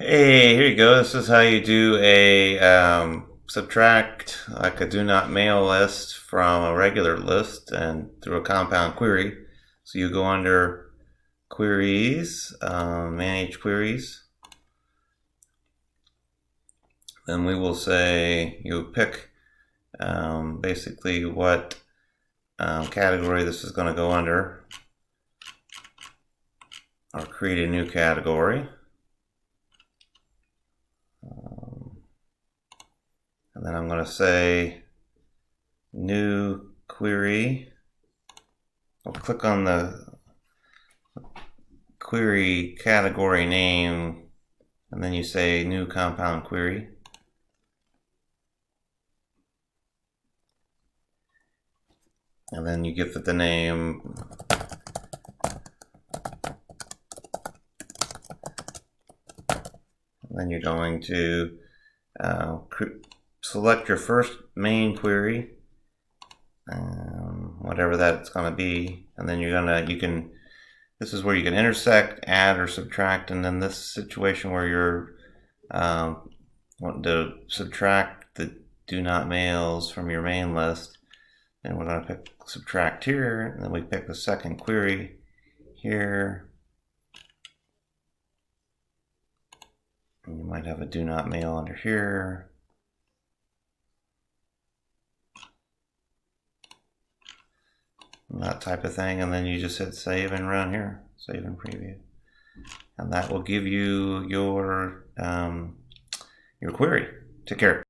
Hey, here you go. This is how you do a subtract like a do not mail list from a regular list and through a compound query. So you go under queries, manage queries. Then we will say you pick basically what category this is going to go under, or create a new category. And then I'm going to say new query. I'll click on the query category name, and then you say new compound query. And then you give it the name. And then you're going to select your first main query, whatever that's going to be, and then this is where you can intersect, add, or subtract. And then this situation where you're wanting to subtract the do not mails from your main list, and we're going to pick subtract here, and then we pick the second query here. And you might have a do not mail under here. And that type of thing, and then you just hit save and run here, save and preview, and that will give you your query. Take care.